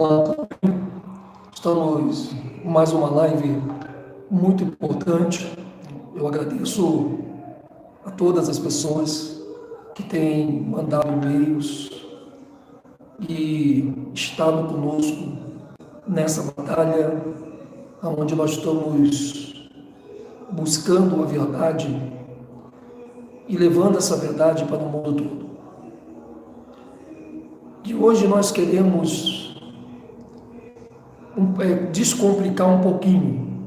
Olá, estamos em mais uma live muito importante. Eu agradeço a todas as pessoas que têm mandado e-mails e estado conosco nessa batalha, onde nós estamos buscando a verdade e levando essa verdade para o mundo todo. E hoje nós queremos descomplicar um pouquinho,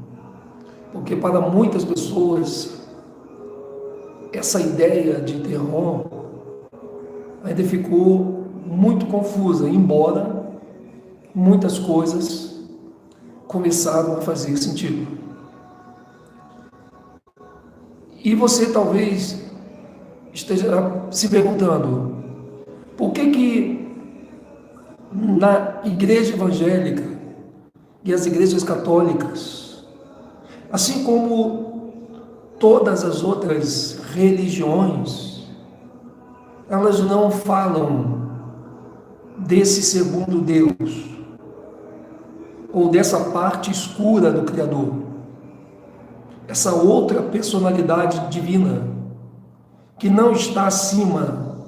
porque para muitas pessoas essa ideia de terror ainda ficou muito confusa, embora muitas coisas começaram a fazer sentido. E você talvez esteja se perguntando, por que na igreja evangélica e as igrejas católicas, assim como todas as outras religiões, elas não falam desse segundo Deus, ou dessa parte escura do Criador, essa outra personalidade divina, que não está acima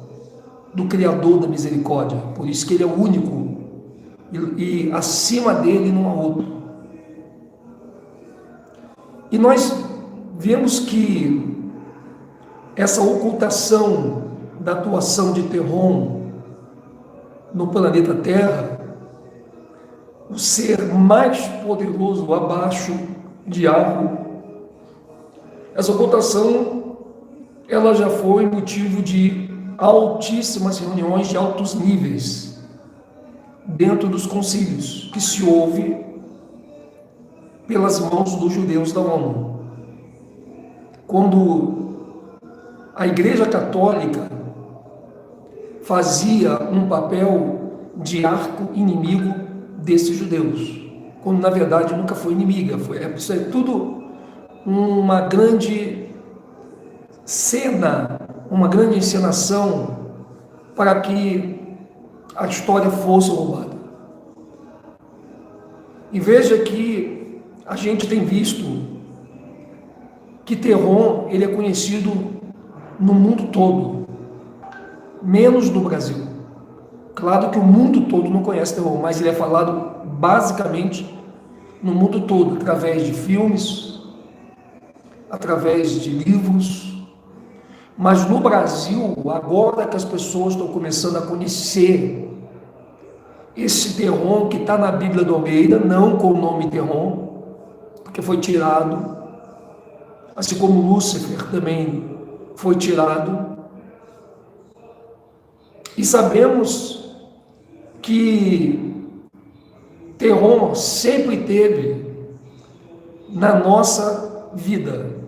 do Criador da misericórdia, por isso que Ele é o único, e acima dele não há outro. E nós vemos que essa ocultação da atuação de Terron no planeta Terra, o ser mais poderoso abaixo de Argo, essa ocultação ela já foi motivo de altíssimas reuniões de altos níveis dentro dos concílios que se houve pelas mãos dos judeus da ONU. Quando a Igreja Católica fazia um papel de arco inimigo desses judeus, quando na verdade nunca foi inimiga, isso é tudo uma grande cena, uma grande encenação para que a história fosse roubada. E veja que a gente tem visto que Terron ele é conhecido no mundo todo, menos no Brasil. Claro que o mundo todo não conhece Terron, mas ele é falado basicamente no mundo todo, através de filmes, através de livros. Mas no Brasil, agora que as pessoas estão começando a conhecer esse Terron que está na Bíblia do Almeida, não com o nome Terron, porque foi tirado, assim como Lúcifer também foi tirado. E sabemos que Terron sempre teve na nossa vida,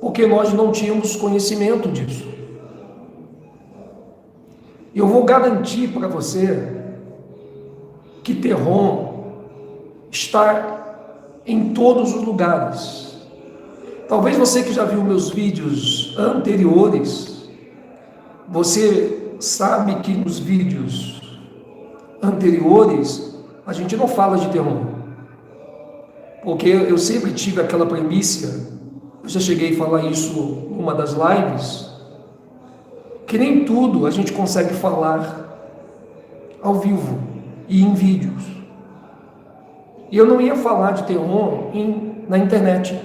porque nós não tínhamos conhecimento disso. Eu vou garantir para você que Terron está em todos os lugares. Talvez você que já viu meus vídeos anteriores, você sabe que nos vídeos anteriores a gente não fala de Terron, porque eu sempre tive aquela premissa, eu já cheguei a falar isso numa das lives, que nem tudo a gente consegue falar ao vivo e em vídeos. E eu não ia falar de Terron na internet.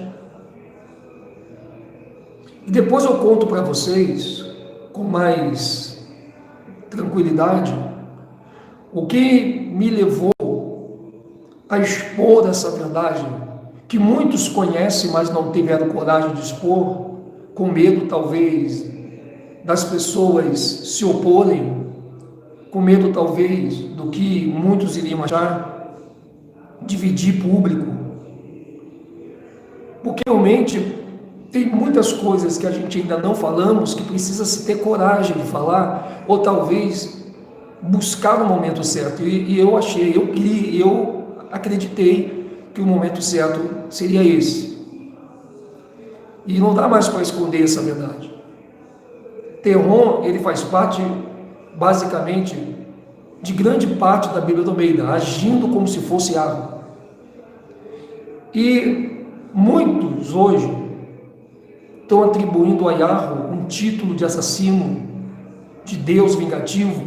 E depois eu conto para vocês, com mais tranquilidade, o que me levou a expor essa verdade, que muitos conhecem, mas não tiveram coragem de expor, com medo talvez das pessoas se oporem, com medo talvez do que muitos iriam achar, dividir público. Porque realmente tem muitas coisas que a gente ainda não falamos, que precisa se ter coragem de falar, ou talvez buscar o momento certo. E eu acreditei que o momento certo seria esse. E não dá mais para esconder essa verdade. Terron, ele faz parte, basicamente, de grande parte da Bíblia do Almeida, agindo como se fosse Yahvé. E muitos hoje estão atribuindo a Yahvé um título de assassino, de Deus vingativo,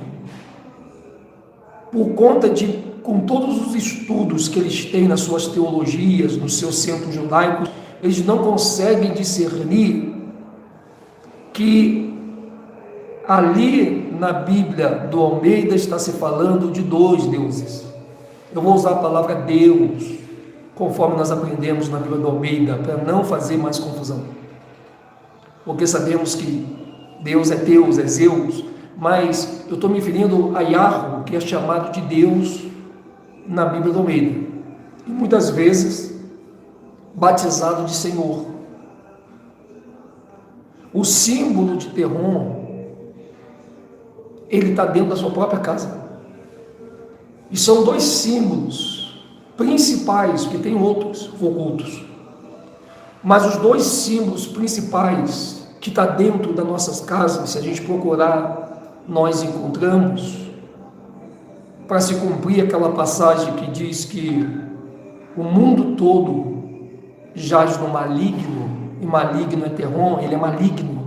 por conta de, com todos os estudos que eles têm nas suas teologias, nos seus centros judaicos, eles não conseguem discernir que ali na Bíblia do Almeida está se falando de dois deuses. Eu vou usar a palavra Deus, conforme nós aprendemos na Bíblia do Almeida, para não fazer mais confusão. Porque sabemos que Deus, é Zeus, mas eu estou me referindo a Yahvé, que é chamado de Deus na Bíblia do Almeida. E muitas vezes batizado de Senhor. O símbolo de Terron, ele está dentro da sua própria casa. E são dois símbolos principais, porque tem outros ocultos. Mas os dois símbolos principais que está dentro das nossas casas, se a gente procurar, nós encontramos, para se cumprir aquela passagem que diz que o mundo todo jaz no maligno, e maligno é Terron, ele é maligno.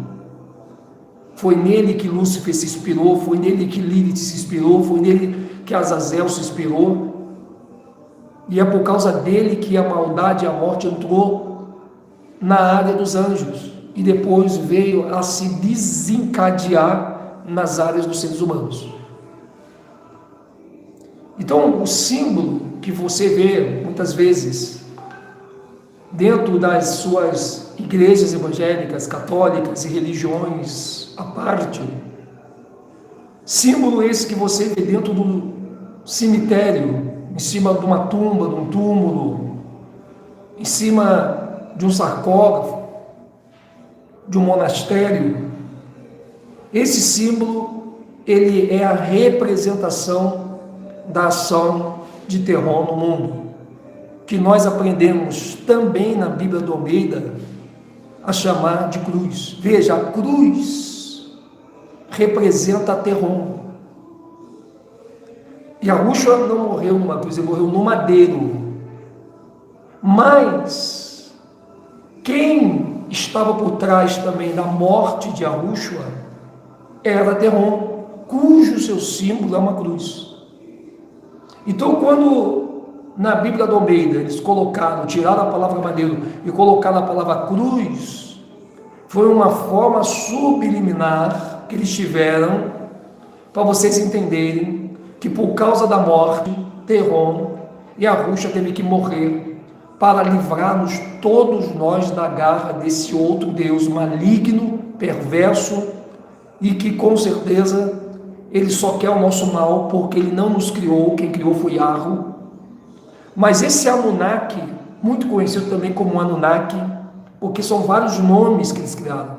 Foi nele que Lúcifer se inspirou, foi nele que Lilith se inspirou, foi nele que Azazel se inspirou, e é por causa dele que a maldade e a morte entrou na área dos anjos, e depois veio a se desencadear nas áreas dos seres humanos. Então, o símbolo que você vê, muitas vezes, dentro das suas igrejas evangélicas, católicas e religiões à parte, símbolo esse que você vê dentro do cemitério, em cima de uma tumba, de um túmulo, em cima de um sarcófago, de um monastério, esse símbolo, ele é a representação da ação de Terron no mundo, que nós aprendemos também na Bíblia do Almeida a chamar de cruz. Veja, a cruz representa a Terron. Yahushua não morreu numa cruz, ele morreu no madeiro. Mas quem estava por trás também da morte de Yahushua era Terron, cujo seu símbolo é uma cruz. Então, quando na Bíblia do Almeida eles tiraram a palavra madeiro e colocaram a palavra cruz, foi uma forma subliminar que eles tiveram para vocês entenderem que por causa da morte, Terron e Yahushua teve que morrer para livrar-nos todos nós da garra desse outro Deus maligno, perverso, e que com certeza ele só quer o nosso mal, porque ele não nos criou, quem criou foi Yahvé. Mas esse Anunnaki, muito conhecido também como Anunnaki, porque são vários nomes que eles criaram.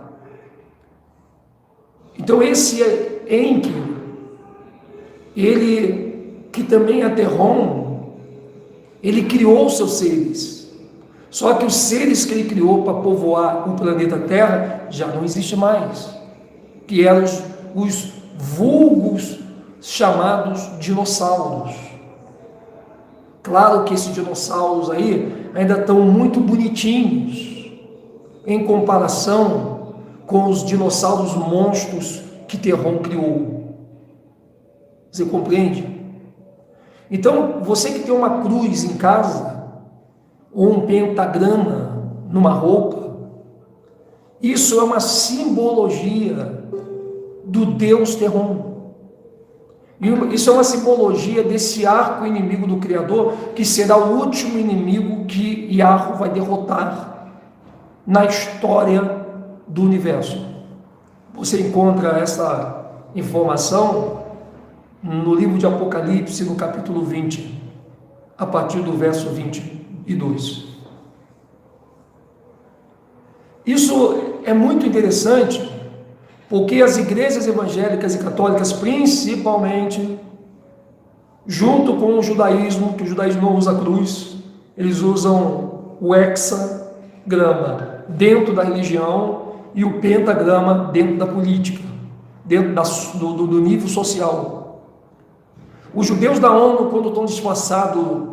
Então esse Enki, ele que também é Terron, ele criou os seus seres. Só que os seres que ele criou para povoar o planeta Terra já não existe mais, que eram os vulgos chamados dinossauros. Claro que esses dinossauros aí ainda estão muito bonitinhos em comparação com os dinossauros monstros que Terron criou. Você compreende? Então, você que tem uma cruz em casa, ou um pentagrama numa roupa, isso é uma simbologia do Deus Terron. Isso é uma simbologia desse arco inimigo do Criador, que será o último inimigo que Yahvé vai derrotar na história do universo. Você encontra essa informação no livro de Apocalipse, no capítulo 20, a partir do verso 22. Isso é muito interessante, porque as igrejas evangélicas e católicas, principalmente, junto com o judaísmo, que o judaísmo não usa cruz, eles usam o hexagrama dentro da religião e o pentagrama dentro da política, dentro do nível social. Os judeus da ONU, quando estão disfarçados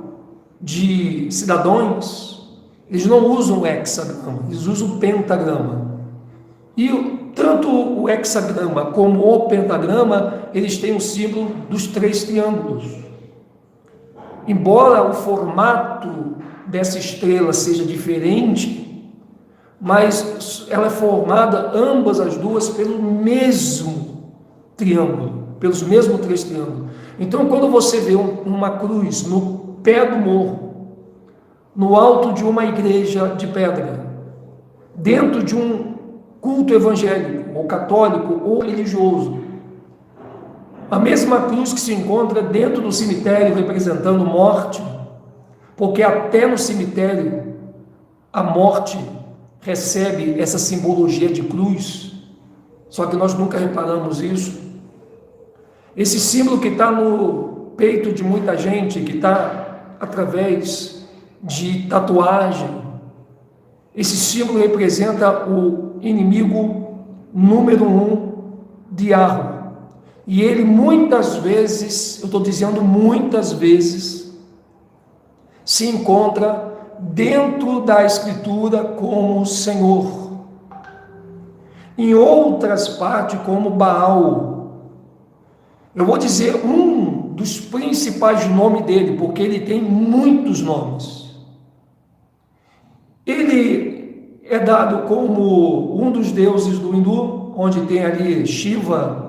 de cidadãos, eles não usam o hexagrama, eles usam o pentagrama. E tanto o hexagrama como o pentagrama, eles têm o símbolo dos 3 triângulos. Embora o formato dessa estrela seja diferente, mas ela é formada, ambas as duas, pelo mesmo triângulo, pelos mesmos 3 triângulos. Então, quando você vê uma cruz no pé do morro, no alto de uma igreja de pedra, dentro de um culto evangélico, ou católico, ou religioso, a mesma cruz que se encontra dentro do cemitério representando morte, porque até no cemitério a morte recebe essa simbologia de cruz, só que nós nunca reparamos isso. Esse símbolo que está no peito de muita gente, que está através de tatuagem, esse símbolo representa o inimigo número 1 de Yahweh. E ele muitas vezes, eu estou dizendo muitas vezes, se encontra dentro da Escritura como Senhor. Em outras partes como Baal. Eu vou dizer um dos principais nomes dele, porque ele tem muitos nomes. Ele é dado como um dos deuses do hindu, onde tem ali Shiva,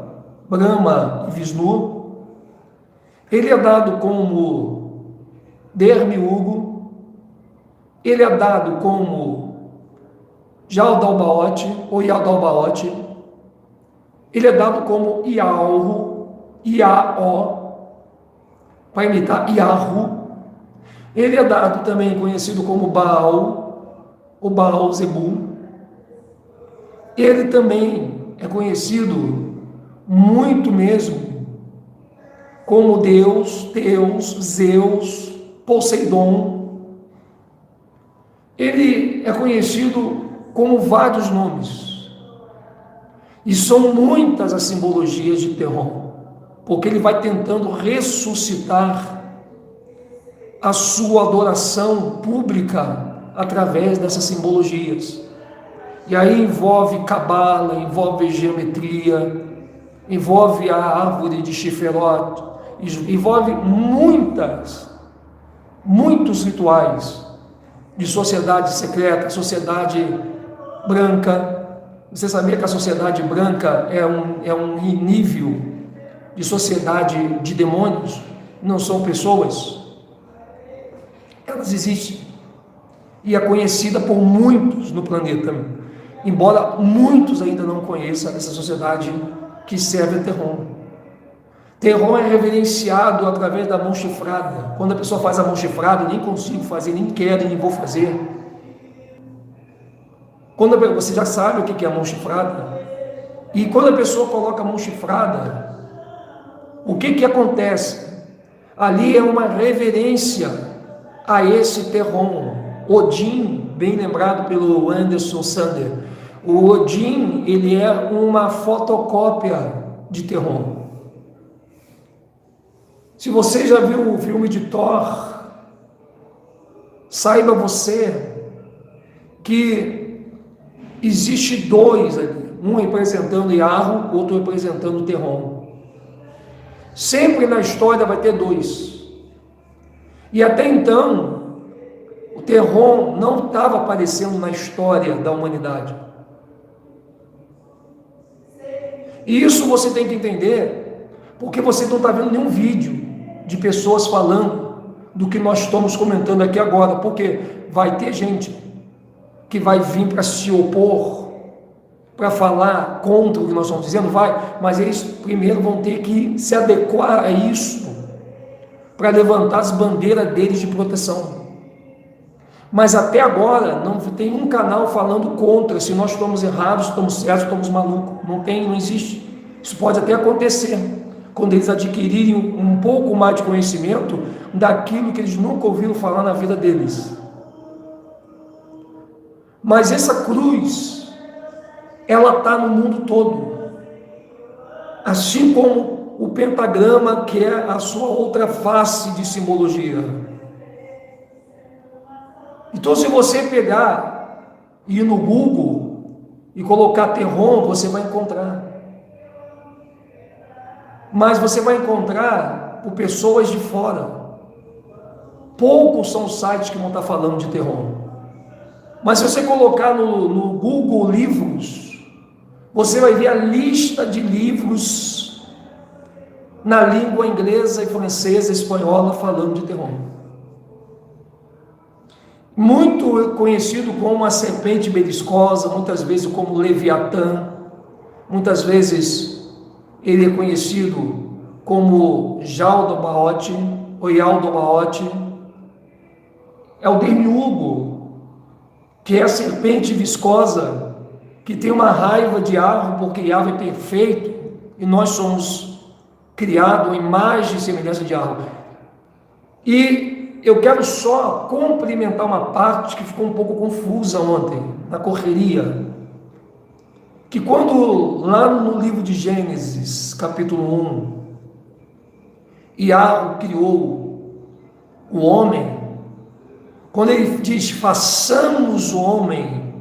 Brahma e Vishnu. Ele é dado como Dermiugo. Ele é dado como Yaldabaoth ou Yaldabaoth. Ele é dado como Iaó, para imitar Yahu. Ele é dado também conhecido como Baal, ou Baal Zebu. Ele também é conhecido muito mesmo como Deus, Zeus, Poseidon. Ele é conhecido como vários nomes. E são muitas as simbologias de Terron, porque ele vai tentando ressuscitar a sua adoração pública através dessas simbologias. E aí envolve cabala, envolve geometria, envolve a árvore de Shiferot, envolve muitos rituais de sociedade secreta, sociedade branca. Você sabia que a sociedade branca é um nível de sociedade de demônios? Não são pessoas. Elas existem. E é conhecida por muitos no planeta, embora muitos ainda não conheçam essa sociedade que serve a Terron. Terron é reverenciado através da mão chifrada. Quando a pessoa faz a mão chifrada, eu nem consigo fazer, nem quero, nem vou fazer. Você já sabe o que é a mão chifrada. E quando a pessoa coloca a mão chifrada, o que acontece? Ali é uma reverência a esse Terron. Odin, bem lembrado pelo Anderson Sander. O Odin, ele é uma fotocópia de Terron. Se você já viu o filme de Thor, saiba você que existe 2 ali, um representando Yahweh, outro representando Terron. Sempre na história vai ter 2. E até então, o Terron não estava aparecendo na história da humanidade. E isso você tem que entender, porque você não está vendo nenhum vídeo de pessoas falando do que nós estamos comentando aqui agora, porque vai ter gente que vai vir para se opor, para falar contra o que nós estamos dizendo, mas eles primeiro vão ter que se adequar a isso, para levantar as bandeiras deles de proteção. Mas até agora não tem um canal falando contra, se nós estamos errados, estamos certos, estamos malucos. Não existe. Isso pode até acontecer quando eles adquirirem um pouco mais de conhecimento daquilo que eles nunca ouviram falar na vida deles. Mas essa cruz, ela está no mundo todo. Assim como o pentagrama, que é a sua outra face de simbologia. Então, se você pegar e ir no Google e colocar Terron, você vai encontrar. Mas você vai encontrar por pessoas de fora. Poucos são os sites que vão estar falando de Terron. Mas se você colocar no Google Livros, você vai ver a lista de livros na língua inglesa e francesa e espanhola falando de Terron. Muito conhecido como a serpente beliscosa, muitas vezes como Leviatã, muitas vezes ele é conhecido como Jaldobaote ou Yaldobaote. É o demiurgo, que é a serpente viscosa, que tem uma raiva de Yahvé, porque Yahvé é perfeito e nós somos criados em imagem e semelhança de Yahvé. E eu quero só complementar uma parte que ficou um pouco confusa ontem, na correria, que quando lá no livro de Gênesis, capítulo 1, Yahvé criou o homem, quando ele diz, façamos o homem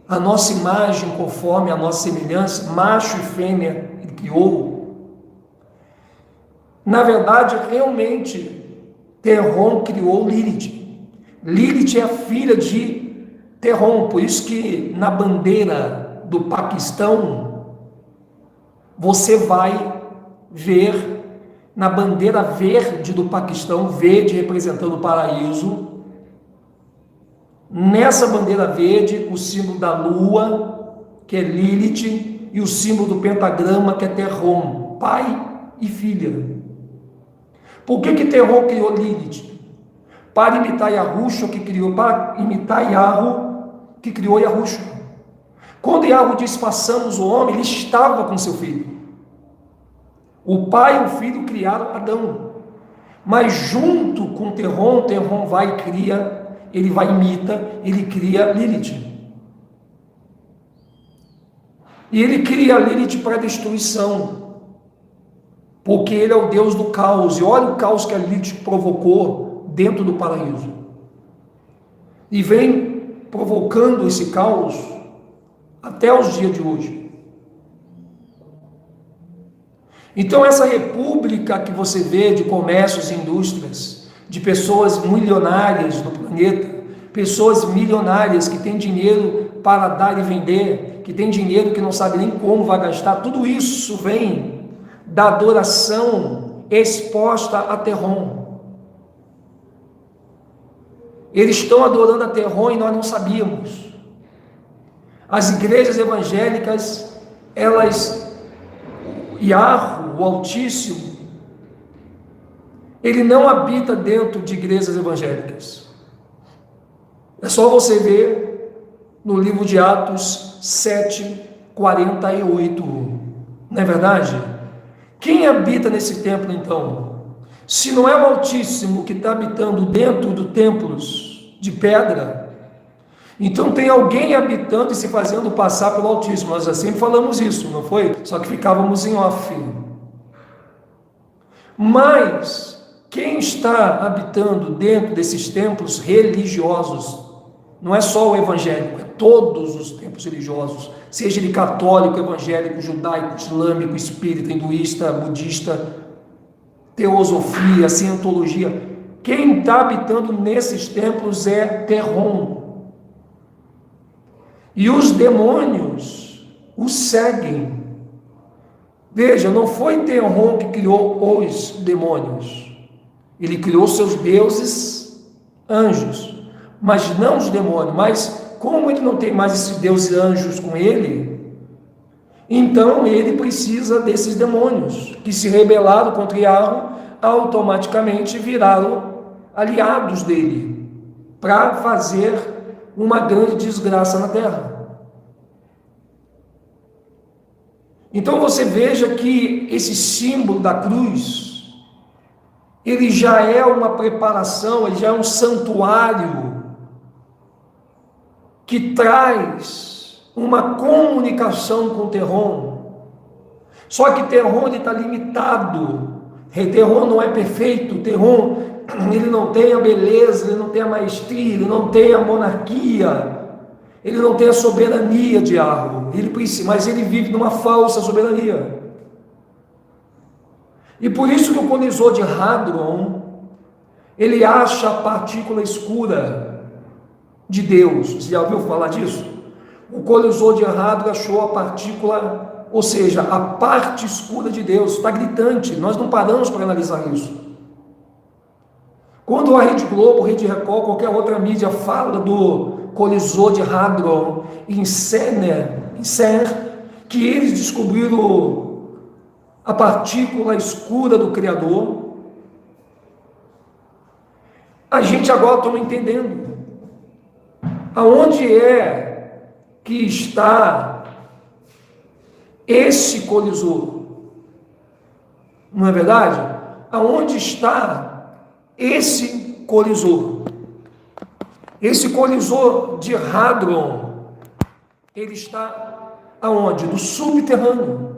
a nossa imagem, conforme a nossa semelhança, macho e fêmea, ele criou. Na verdade, realmente, Terron criou Lilith. Lilith é a filha de Terron, por isso que na bandeira do Paquistão, você vai ver, na bandeira verde do Paquistão, verde representando o paraíso, nessa bandeira verde, o símbolo da lua, que é Lilith, e o símbolo do pentagrama, que é Terron, pai e filha. Por que Terron criou Lilith? Para imitar Yahushua, para imitar Yahvé, que criou Yahushua. Quando Yahvé disse, façamos o homem, ele estava com seu filho. O pai e o filho criaram Adão. Mas junto com Terron vai e cria, ele vai e imita, ele cria Lilith. E ele cria Lilith para destruição, porque ele é o Deus do caos. E olha o caos que a Lilith provocou dentro do paraíso. E vem provocando esse caos até os dias de hoje. Então essa república que você vê de comércios e indústrias, de pessoas milionárias no planeta, pessoas milionárias que têm dinheiro para dar e vender, que têm dinheiro que não sabe nem como vai gastar, tudo isso vem da adoração exposta a Terron. Eles estão adorando a Terron e nós não sabíamos. As igrejas evangélicas, Yahvé, o Altíssimo, ele não habita dentro de igrejas evangélicas. É só você ver no livro de Atos 7:48, não é verdade? Quem habita nesse templo então? Se não é o Altíssimo que está habitando dentro do templos de pedra, então tem alguém habitando e se fazendo passar pelo Altíssimo. Nós já sempre falamos isso, não foi? Só que ficávamos em off. Mas quem está habitando dentro desses templos religiosos, não é só o evangélico, é todos os templos religiosos, seja ele católico, evangélico, judaico, islâmico, espírita, hinduísta, budista, teosofia, cientologia, quem está habitando nesses templos é Terron. E os demônios os seguem. Veja, não foi Terron que criou os demônios. Ele criou seus deuses anjos, mas não os demônios. Mas como ele não tem mais esses deuses anjos com ele, então ele precisa desses demônios que se rebelaram contra Yahvé, automaticamente viraram aliados dele para fazer uma grande desgraça na terra. Então você veja que esse símbolo da cruz, ele já é uma preparação, ele já é um santuário que traz uma comunicação com Terron. Só que Terron está limitado. Terron não é perfeito. Terron, ele não tem a beleza, ele não tem a maestria, ele não tem a monarquia, ele não tem a soberania de Arro, mas ele vive numa falsa soberania. E por isso que o colisor de Hadron, ele acha a partícula escura de Deus. Você já ouviu falar disso? O colisor de Hadron achou a partícula, ou seja, a parte escura de Deus. Está gritante, nós não paramos para analisar isso. Quando a Rede Globo, Rede Record, qualquer outra mídia fala do colisor de Hadron em CERN, que eles descobriram a partícula escura do Criador, a gente agora está entendendo aonde é que está esse colisor, não é verdade? Aonde está esse colisor? Esse colisor de Hadron, ele está aonde? No subterrâneo.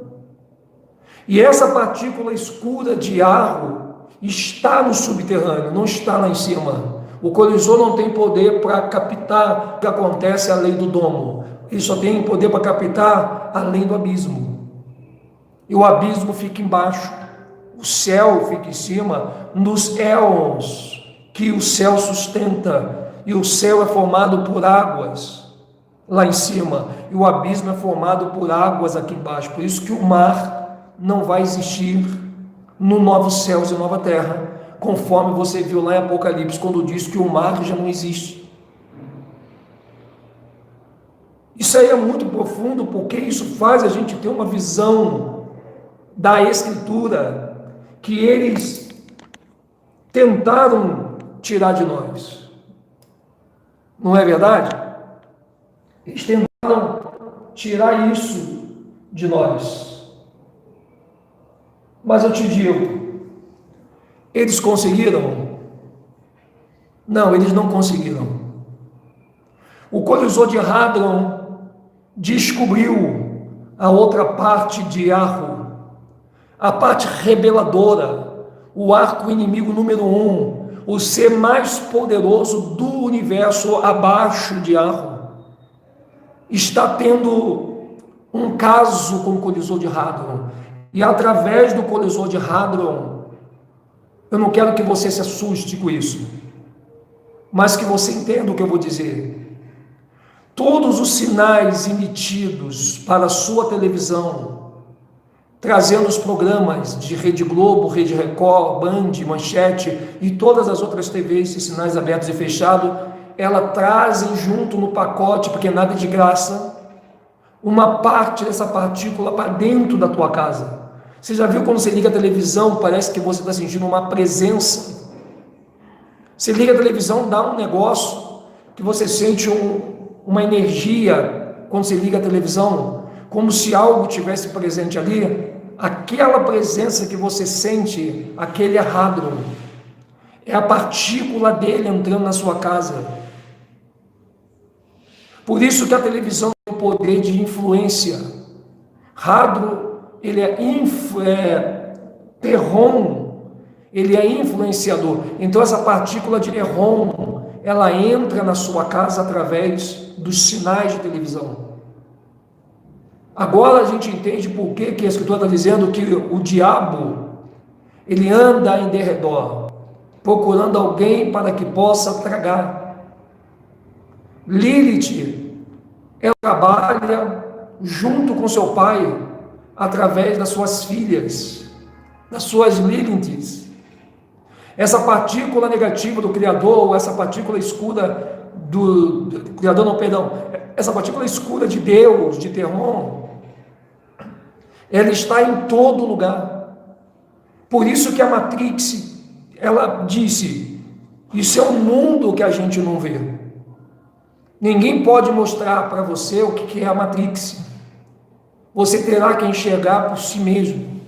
E essa partícula escura de Arro está no subterrâneo, não está lá em cima. O colisor não tem poder para captar o que acontece além do domo. Ele só tem poder para captar além do abismo. E o abismo fica embaixo, o céu fica em cima, nos éons que o céu sustenta. E o céu é formado por águas lá em cima, e o abismo é formado por águas aqui embaixo. Por isso que o mar não vai existir no novo céus e nova terra, conforme você viu lá em Apocalipse, quando diz que o mar já não existe. Isso aí é muito profundo, porque isso faz a gente ter uma visão da Escritura que eles tentaram tirar de nós. Não é verdade? Eles tentaram tirar isso de nós. Mas eu te digo, eles conseguiram? Não, eles não conseguiram. O colisor de Hadron descobriu a outra parte de Arro, a parte reveladora, o arco inimigo número 1, o ser mais poderoso do universo abaixo de Arro. Está tendo um caso com o colisor de Hadron. E através do colisor de Hadron, eu não quero que você se assuste com isso, mas que você entenda o que eu vou dizer. Todos os sinais emitidos para a sua televisão, trazendo os programas de Rede Globo, Rede Record, Band, Manchete e todas as outras TVs, sinais abertos e fechados, ela trazem junto no pacote, porque nada é de graça, uma parte dessa partícula para dentro da tua casa. Você já viu quando você liga a televisão, parece que você está sentindo uma presença? Você liga a televisão, dá um negócio que você sente uma energia quando você liga a televisão, como se algo tivesse presente ali. Aquela presença que você sente, aquele é Hadron, é a partícula dele entrando na sua casa. Por isso que a televisão tem o poder de influência. Hadron, ele Terron, ele é influenciador. Então essa partícula de Terron, ela entra na sua casa através dos sinais de televisão. Agora a gente entende por que a Escritura está dizendo que o diabo, ele anda em derredor, procurando alguém para que possa tragar. Lilith, ela trabalha junto com seu pai, através das suas filhas, das suas Liliths. Essa partícula negativa do Criador, essa partícula escura do Criador, não, perdão, essa partícula escura de Deus, de Terron, ela está em todo lugar. Por isso que a Matrix, ela disse, isso é um mundo que a gente não vê. Ninguém pode mostrar para você o que é a Matrix. Você terá que enxergar por si mesmo.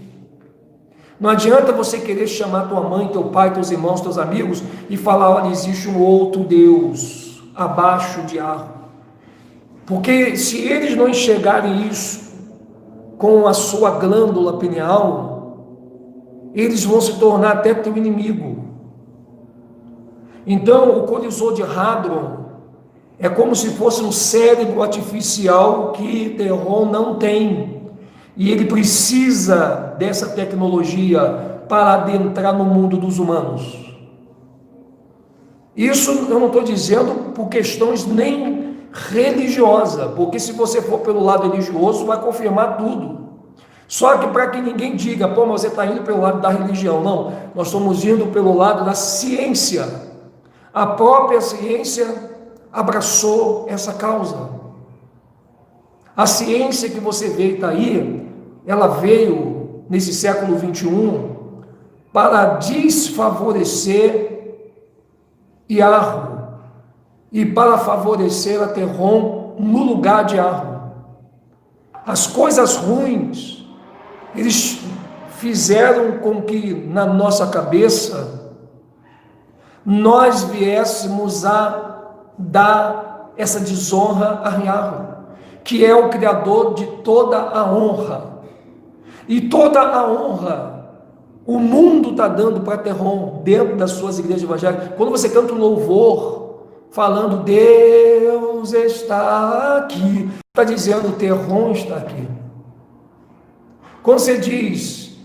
Não adianta você querer chamar tua mãe, teu pai, teus irmãos, teus amigos e falar, olha, existe um outro Deus abaixo de Arro. Porque se eles não enxergarem isso, com a sua glândula pineal, eles vão se tornar até teu inimigo. Então, o colisor de Hadron é como se fosse um cérebro artificial que Terron não tem. E ele precisa dessa tecnologia para adentrar no mundo dos humanos. Isso eu não estou dizendo por questões nem religiosas, porque se você for pelo lado religioso, vai confirmar tudo. Só que para que ninguém diga, pô, mas você está indo pelo lado da religião. Não, nós estamos indo pelo lado da ciência. A própria ciência abraçou essa causa. A ciência que você vê e está aí, ela veio nesse século 21 para desfavorecer Iarro e para favorecer a Terron no lugar de Iarro. As coisas ruins, eles fizeram com que na nossa cabeça nós viéssemos a dar essa desonra a Iarro, que é o criador de toda a honra. E toda a honra o mundo está dando para Terron dentro das suas igrejas evangélicas. Quando você canta um louvor falando Deus está aqui, está dizendo Terron está aqui. Quando você diz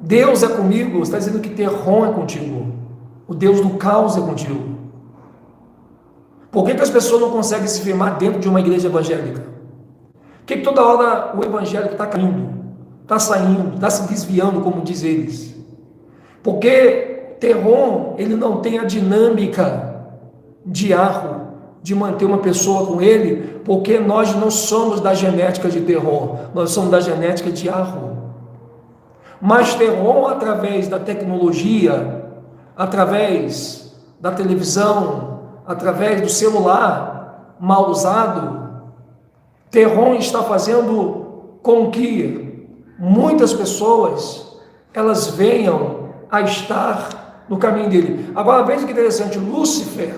Deus é comigo, você está dizendo que Terron é contigo. O Deus do caos é contigo. Por que as pessoas não conseguem se firmar dentro de uma igreja evangélica? Por que toda hora o evangélico está caindo? Está saindo, está se desviando, como diz eles. Porque Terron, ele não tem a dinâmica de Iarro, de manter uma pessoa com ele, porque nós não somos da genética de Terron, nós somos da genética de Iarro. Mas Terron, através da tecnologia, através da televisão, através do celular mal usado, Terron está fazendo com que muitas pessoas, elas venham a estar no caminho dele. Agora, veja que interessante, Lúcifer,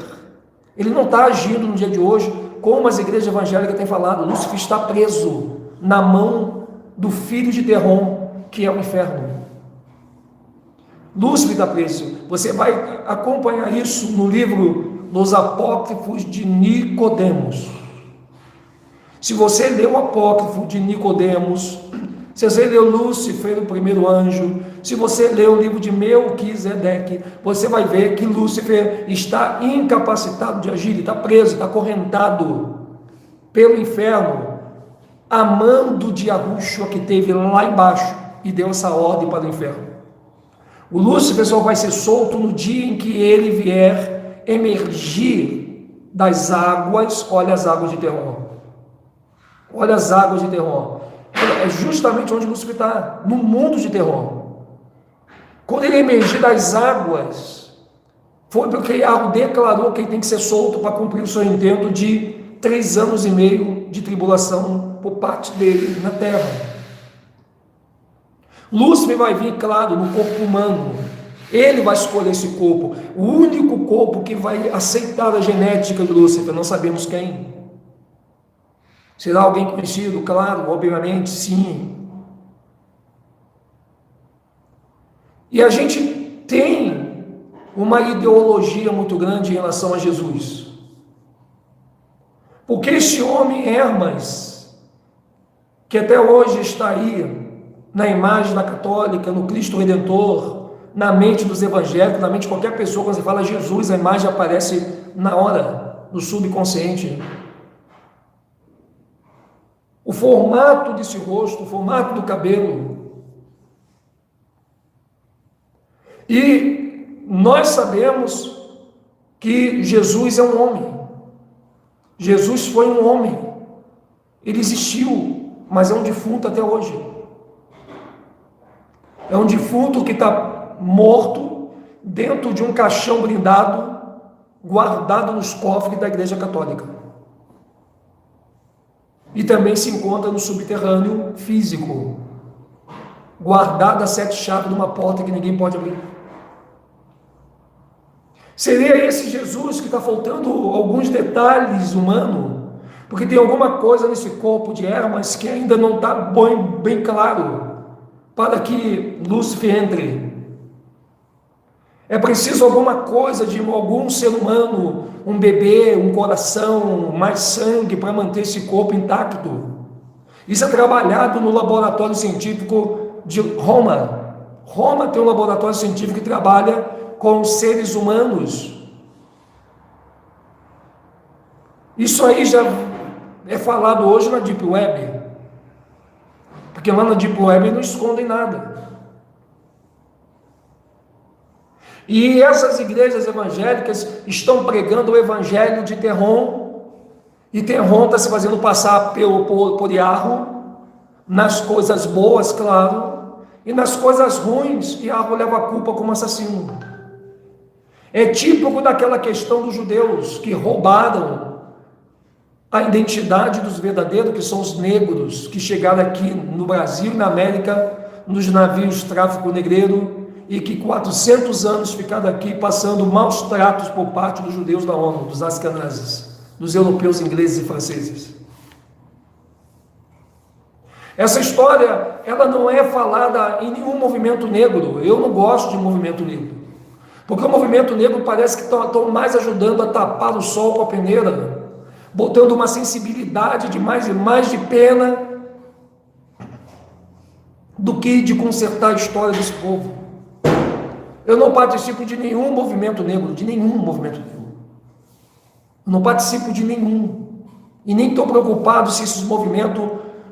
ele não está agindo no dia de hoje como as igrejas evangélicas têm falado. Lúcifer está preso na mão do filho de Terron, que é o inferno. Lúcifer está preso. Você vai acompanhar isso no livro Dos Apócrifos de Nicodemos. Se você ler o apócrifo de Nicodemos, se você ler Lúcifer, o primeiro anjo, se você ler o livro de Melquisedeque, você vai ver que Lúcifer está incapacitado de agir, ele está preso, está acorrentado pelo inferno, amando de Yahushua que teve lá embaixo e deu essa ordem para o inferno. O Lúcifer só vai ser solto no dia em que ele vier emergir das águas. Olha as águas de Terron. Olha as águas de Terron. É justamente onde Lúcifer está, no mundo de Terron. Quando ele emergir das águas, foi porque Iarro declarou que ele tem que ser solto para cumprir o seu intento de 3 anos e meio de tribulação por parte dele na terra. Lúcifer vai vir, claro, no corpo humano. Ele vai escolher esse corpo. O único corpo que vai aceitar a genética de Lúcifer, não sabemos quem. Será alguém conhecido? Claro, obviamente, sim. E a gente tem uma ideologia muito grande em relação a Jesus. Porque esse homem Hermas, que até hoje está aí, na imagem da católica, no Cristo Redentor, na mente dos evangélicos, na mente de qualquer pessoa, quando você fala Jesus, a imagem aparece na hora, no subconsciente. O formato desse rosto, o formato do cabelo. E nós sabemos que Jesus é um homem. Jesus foi um homem. Ele existiu, mas é um defunto até hoje. É um defunto que está morto dentro de um caixão blindado, guardado nos cofres da Igreja Católica. E também se encontra no subterrâneo físico, guardado a 7 chaves de uma porta que ninguém pode abrir. Seria esse Jesus que está faltando alguns detalhes humanos, Porque tem alguma coisa nesse corpo de Hermas que ainda não está bem claro para que Lúcifer entre. É preciso alguma coisa de algum ser humano, um bebê, um coração, mais sangue para manter esse corpo intacto. Isso é trabalhado no laboratório científico de Roma. Roma tem um laboratório científico que trabalha com seres humanos. Isso aí já é falado hoje na Deep Web. Porque lá na Deep Web não escondem nada. E essas igrejas evangélicas estão pregando o evangelho de Terron, e Terron está se fazendo passar por Iarro, nas coisas boas, claro, e nas coisas ruins, Iarro leva a culpa como assassino. É típico daquela questão dos judeus, que roubaram a identidade dos verdadeiros, que são os negros, que chegaram aqui no Brasil e na América, nos navios tráfico negreiro, e que 400 anos ficaram aqui passando maus tratos por parte dos judeus da ONU, dos ascanazes, dos europeus, ingleses e franceses. Essa história, ela não é falada em nenhum movimento negro. Eu não gosto de movimento negro, porque o movimento negro parece que estão mais ajudando a tapar o sol com a peneira, botando uma sensibilidade de mais e mais de pena do que de consertar a história desse povo. Eu não participo de nenhum movimento negro, de nenhum movimento negro. Eu não participo de nenhum. E nem estou preocupado se esses movimentos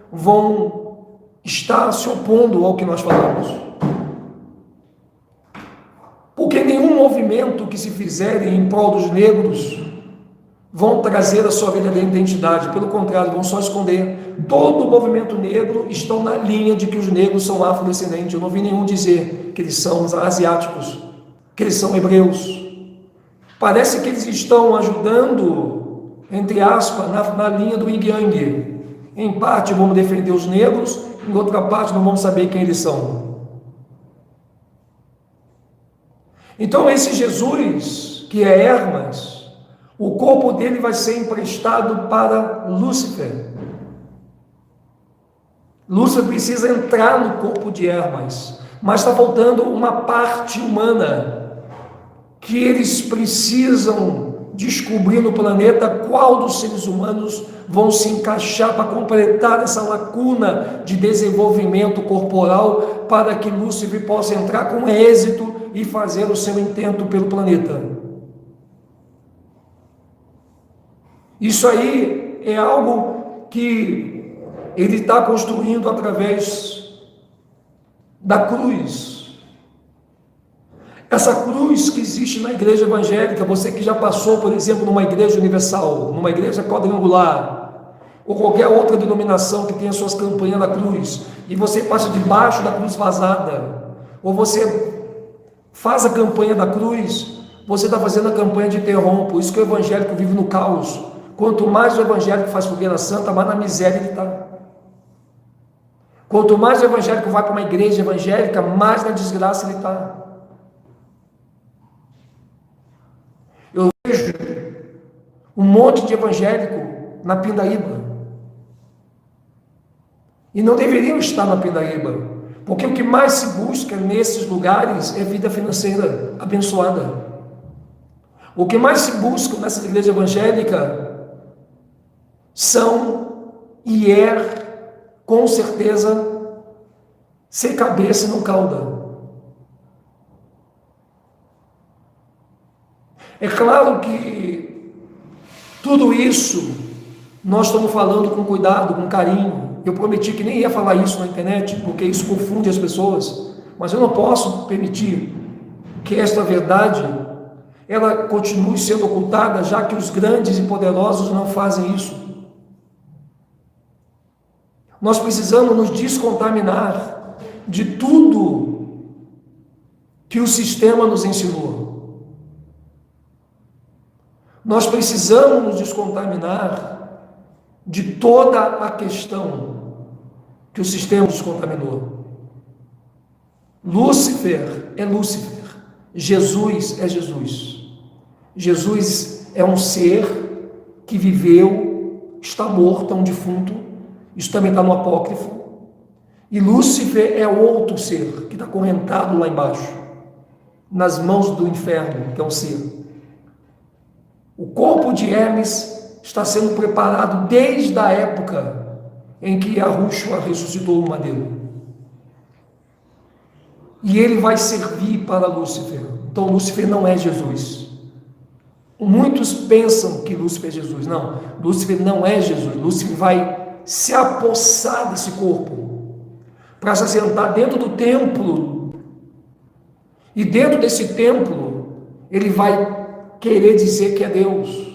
vão estar se opondo ao que nós falamos. Porque nenhum movimento que se fizerem em prol dos negros vão trazer a sua verdadeira identidade. Pelo contrário, vão só esconder. Todo o movimento negro está na linha de que os negros são afrodescendentes. Eu não vi nenhum dizer que eles são asiáticos, que eles são hebreus. Parece que eles estão ajudando, entre aspas, na linha do Yin Yang. Em parte vamos defender os negros, em outra parte não vamos saber quem eles são. Então esse Jesus, que é Hermas, o corpo dele vai ser emprestado para Lúcifer. Lúcifer precisa entrar no corpo de Hermas, mas está faltando uma parte humana que eles precisam descobrir no planeta qual dos seres humanos vão se encaixar para completar essa lacuna de desenvolvimento corporal para que Lúcifer possa entrar com êxito e fazer o seu intento pelo planeta. Isso aí é algo que ele está construindo através da cruz. Essa cruz que existe na igreja evangélica, você que já passou, por exemplo, numa igreja universal, numa igreja quadrangular, ou qualquer outra denominação que tenha suas campanhas na cruz, e você passa debaixo da cruz vazada, ou você faz a campanha da cruz, você está fazendo a campanha de Terron. Por isso que o evangélico vive no caos. Quanto mais o evangélico faz fogueira santa, mais na miséria ele está. Quanto mais o evangélico vai para uma igreja evangélica, mais na desgraça ele está. Eu vejo um monte de evangélico na Pindaíba. E não deveriam estar na Pindaíba, porque o que mais se busca nesses lugares é vida financeira abençoada. O que mais se busca nessa igreja evangélica são com certeza, ser cabeça e não cauda. É claro que tudo isso nós estamos falando com cuidado, com carinho. Eu prometi que nem ia falar isso na internet, porque isso confunde as pessoas, mas eu não posso permitir que esta verdade ela continue sendo ocultada, já que os grandes e poderosos não fazem isso. Nós precisamos nos descontaminar de tudo que o sistema nos ensinou. Nós precisamos nos descontaminar de toda a questão que o sistema nos contaminou. Lúcifer é Lúcifer, Jesus é Jesus. Jesus é um ser que viveu está morto, é um defunto. Isso também está no apócrifo. E Lúcifer é outro ser que está acorrentado lá embaixo, nas mãos do inferno, que é um ser. O corpo de Hermes está sendo preparado desde a época em que Yahushua ressuscitou no madeiro. E ele vai servir para Lúcifer. Então Lúcifer não é Jesus. Muitos pensam que Lúcifer é Jesus. Não, Lúcifer não é Jesus. Lúcifer vai se apossar desse corpo para se assentar dentro do templo. E dentro desse templo ele vai querer dizer que é Deus.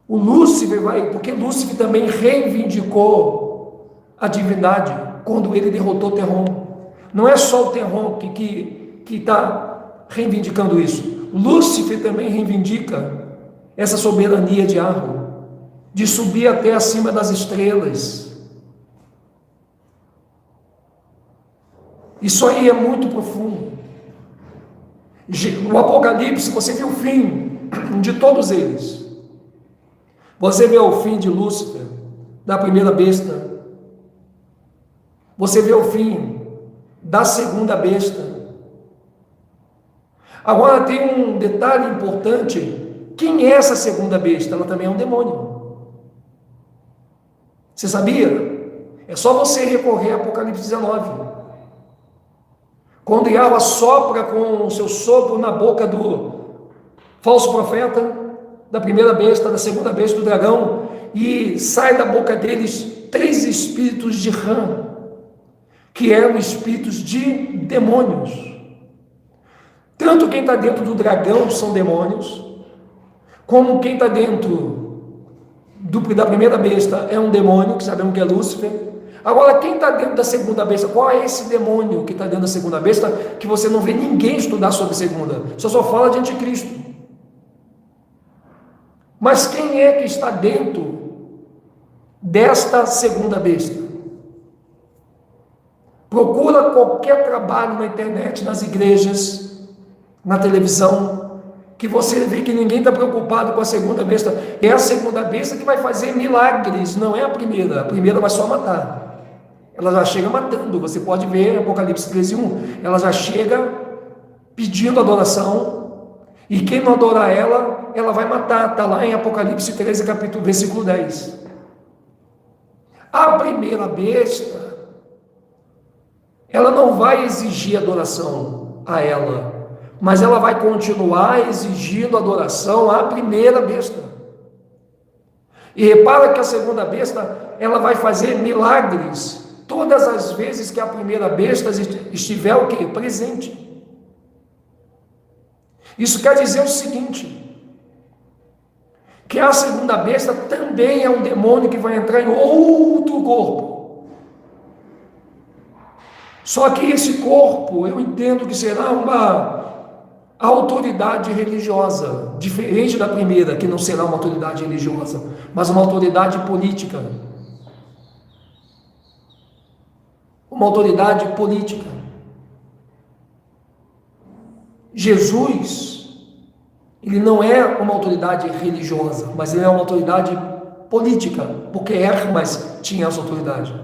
O Lúcifer vai, porque Lúcifer também reivindicou a divindade quando ele derrotou Terron. Não é só o Terron que está reivindicando isso. Lúcifer também reivindica essa soberania de Arro, de subir até acima das estrelas. Isso aí é muito profundo. No Apocalipse você vê o fim de todos eles. Você vê o fim de Lúcifer, da primeira besta. Você vê o fim da segunda besta. Agora tem um detalhe importante. Quem é essa segunda besta? Ela também é um demônio. Você sabia? É só você recorrer a Apocalipse 19. Quando Yahweh sopra com o seu sopro na boca do falso profeta, da primeira besta, da segunda besta, do dragão, e sai da boca deles 3 espíritos de rã, que eram espíritos de demônios. Tanto quem está dentro do dragão são demônios, como quem está dentro da primeira besta é um demônio, que sabemos que é Lúcifer. Agora, quem está dentro da segunda besta? Qual é esse demônio que está dentro da segunda besta, que você não vê ninguém estudar sobre a segunda? Só fala de anticristo. Mas quem é que está dentro desta segunda besta? Procura qualquer trabalho na internet, nas igrejas, na televisão, que você vê que ninguém está preocupado com a segunda besta. É a segunda besta que vai fazer milagres, não é a primeira vai só matar. Ela já chega matando, você pode ver Apocalipse 13:1, ela já chega pedindo adoração, e quem não adorar ela vai matar, está lá em Apocalipse 13, versículo 10. A primeira besta, ela não vai exigir adoração a ela, mas ela vai continuar exigindo adoração à primeira besta. E repara que a segunda besta, ela vai fazer milagres todas as vezes que a primeira besta estiver o quê? Presente. Isso quer dizer o seguinte, que a segunda besta também é um demônio que vai entrar em outro corpo. Só que esse corpo, eu entendo que será uma autoridade religiosa, diferente da primeira, que não será uma autoridade religiosa, mas uma autoridade política. Uma autoridade política. Jesus, ele não é uma autoridade religiosa, mas ele é uma autoridade política, porque Hermes tinha essa autoridade.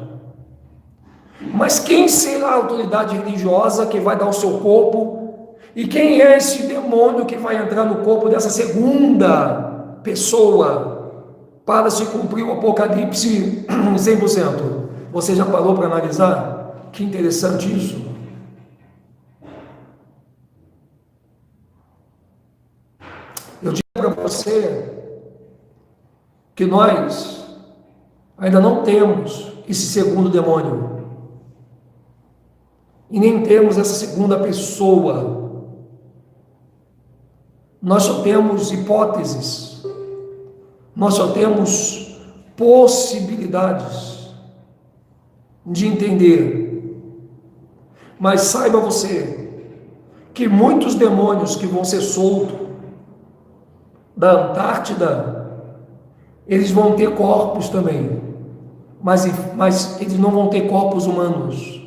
Mas quem será a autoridade religiosa que vai dar o seu corpo? E quem é esse demônio que vai entrar no corpo dessa segunda pessoa para se cumprir o Apocalipse 100%? Você já parou para analisar? Que interessante isso. Eu digo para você que nós ainda não temos esse segundo demônio. E nem temos essa segunda pessoa. Nós só temos hipóteses. Nós só temos possibilidades de entender. Mas saiba você que muitos demônios que vão ser soltos da Antártida, eles vão ter corpos também, mas eles não vão ter corpos humanos,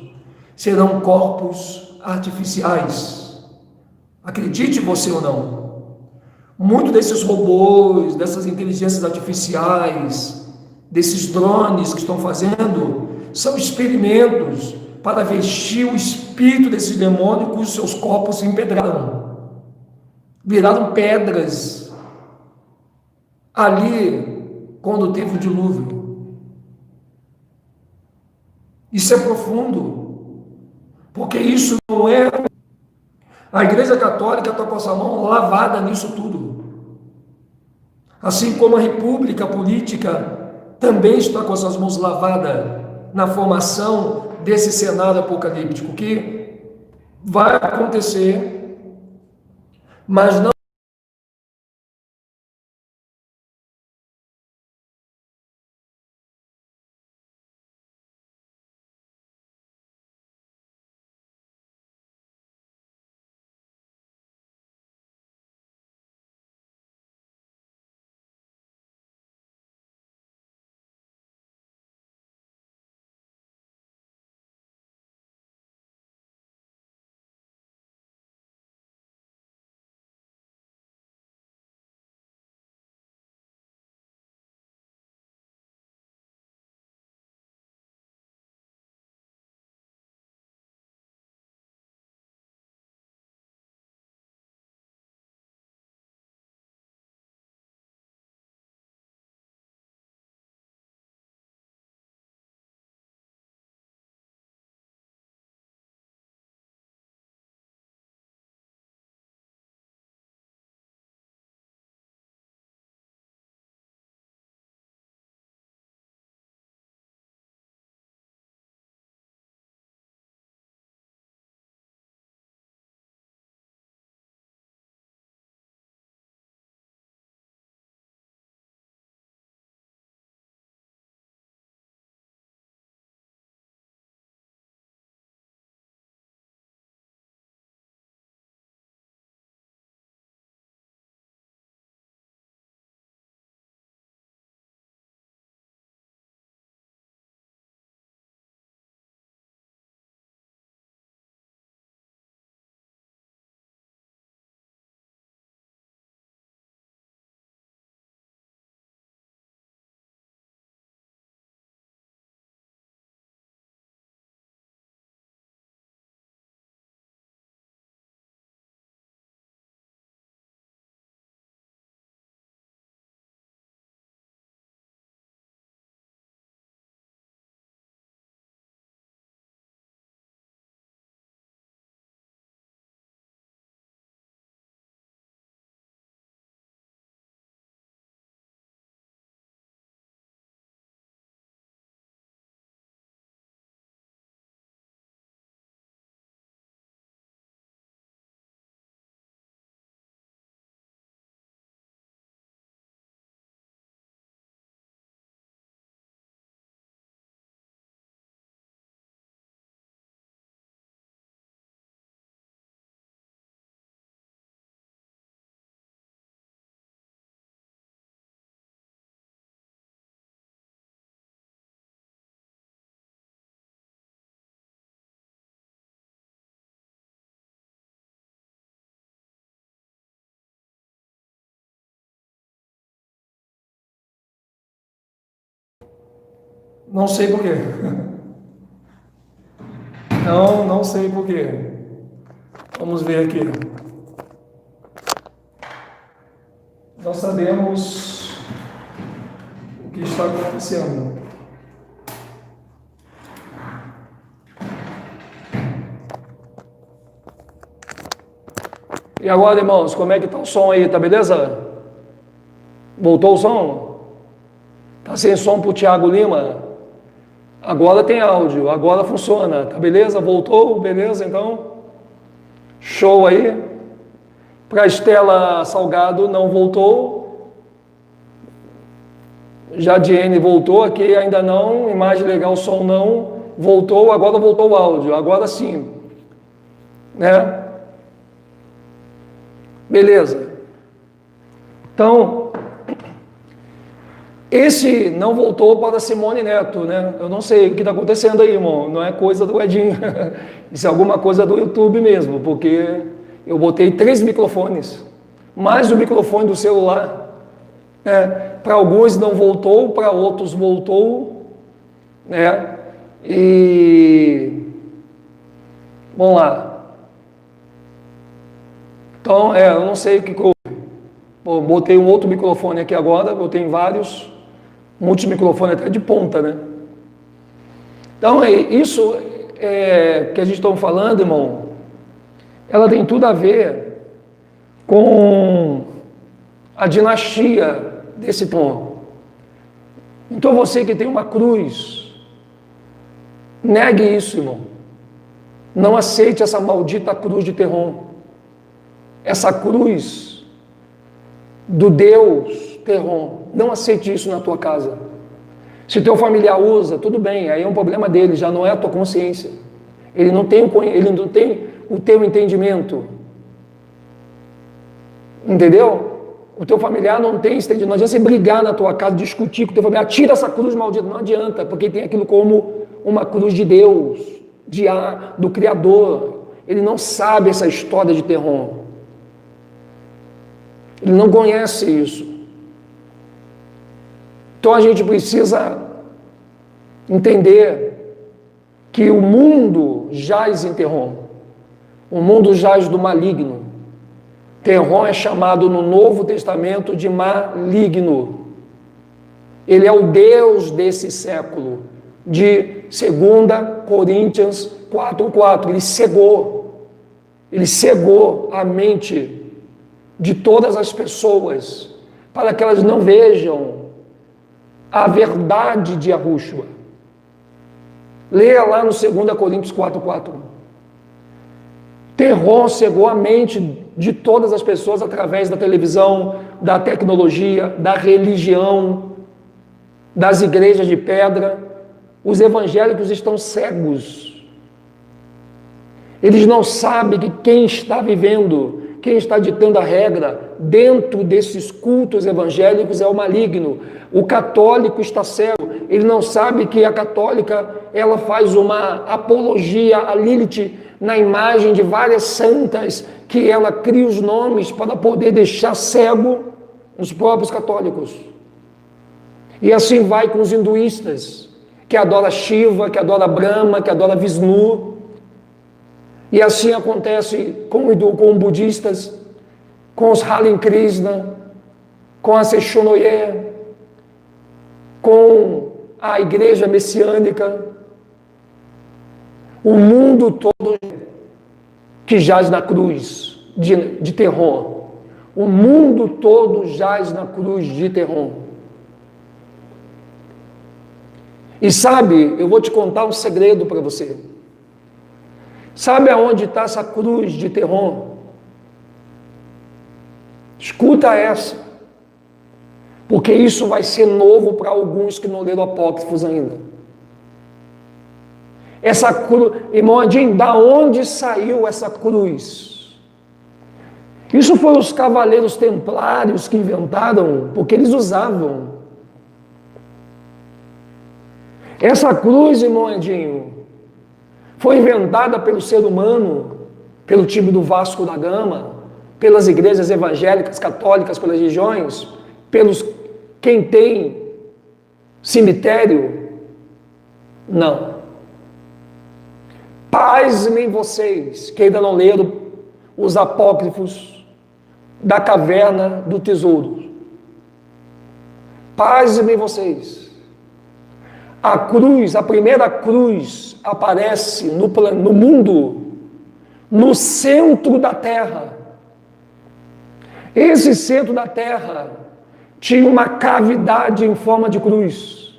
serão corpos artificiais. Acredite você ou não, Muito desses robôs, dessas inteligências artificiais, desses drones que estão fazendo, são experimentos para vestir o espírito desse demônio cujos seus corpos se empedraram, viraram pedras ali quando teve o dilúvio. Isso é profundo, porque isso não é... A Igreja Católica está com essa mão lavada nisso tudo. Assim como a República Política também está com as suas mãos lavadas na formação desse cenário apocalíptico que vai acontecer, mas não Não sei por quê. Não sei por quê. Vamos ver aqui. Nós sabemos o que está acontecendo. E agora, irmãos, como é que está o som aí? Tá beleza? Voltou o som? Tá sem som para o Thiago Lima? Agora tem áudio, agora funciona, tá beleza? Voltou, beleza? Então, show aí. Para Estela Salgado não voltou. Jadiene voltou, aqui ainda não. Imagem legal, som não. Voltou, agora voltou o áudio, agora sim. Né? Beleza. Então, esse não voltou para Simone Neto, né? Eu não sei o que está acontecendo aí, irmão. Não é coisa do Edinho. Isso é alguma coisa do YouTube mesmo, porque eu botei 3 microfones. mais o microfone do celular. Para alguns não voltou, para outros voltou, né? E vamos lá. Então, eu não sei o que houve. Botei um outro microfone aqui agora, eu tenho vários, multimicrofone até de ponta, né? Então, isso que a gente está falando, irmão, ela tem tudo a ver com a dinastia desse tom. Então você que tem uma cruz, negue isso, irmão. Não aceite essa maldita cruz de Terron. Essa cruz do Deus Terron. Não aceite isso na tua casa. Se teu familiar usa, tudo bem, aí é um problema dele, já não é a tua consciência. Ele não tem o teu entendimento. Entendeu? O teu familiar não tem entendimento. Não adianta você brigar na tua casa, discutir com o teu familiar, tira essa cruz maldita. Não adianta, porque tem aquilo como uma cruz de Deus, do Criador. Ele não sabe essa história de Terron. Ele não conhece isso. Então a gente precisa entender que o mundo jaz em Terron. O mundo jaz do maligno. Terron é chamado no Novo Testamento de maligno. Ele é o Deus desse século. De 2 Coríntios 4:4. Ele cegou a mente de todas as pessoas para que elas não vejam a verdade de Yahushua. Leia lá no 2 Coríntios 4:4. Terron cegou a mente de todas as pessoas através da televisão, da tecnologia, da religião, das igrejas de pedra. Os evangélicos estão cegos. Eles não sabem que quem está vivendo, quem está ditando a regra dentro desses cultos evangélicos é o maligno. O católico está cego. Ele não sabe que a católica ela faz uma apologia a Lilith na imagem de várias santas que ela cria os nomes para poder deixar cego os próprios católicos. E assim vai com os hinduístas, que adora Shiva, que adora Brahma, que adora Vishnu. E assim acontece com budistas, com os Hare Krishna, com a Seixonoye, com a igreja messiânica. O mundo todo que jaz na cruz de Terron. O mundo todo jaz na cruz de Terron. E sabe, eu vou te contar um segredo para você. Sabe aonde está essa cruz de Terron? Escuta essa. Porque isso vai ser novo para alguns que não leram Apócrifos ainda. Essa cruz, irmão Adinho, da onde saiu essa cruz? Isso foram os cavaleiros templários que inventaram, porque eles usavam. Essa cruz, irmão Adinho, foi inventada pelo ser humano, pelo time do Vasco da Gama, pelas igrejas evangélicas, católicas, pelas religiões, pelos quem tem cemitério? Não. Pasmem vocês que ainda não leram os apócrifos da caverna do tesouro. Pasmem vocês. A cruz, a primeira cruz, aparece no mundo, no centro da terra. Esse centro da terra tinha uma cavidade em forma de cruz,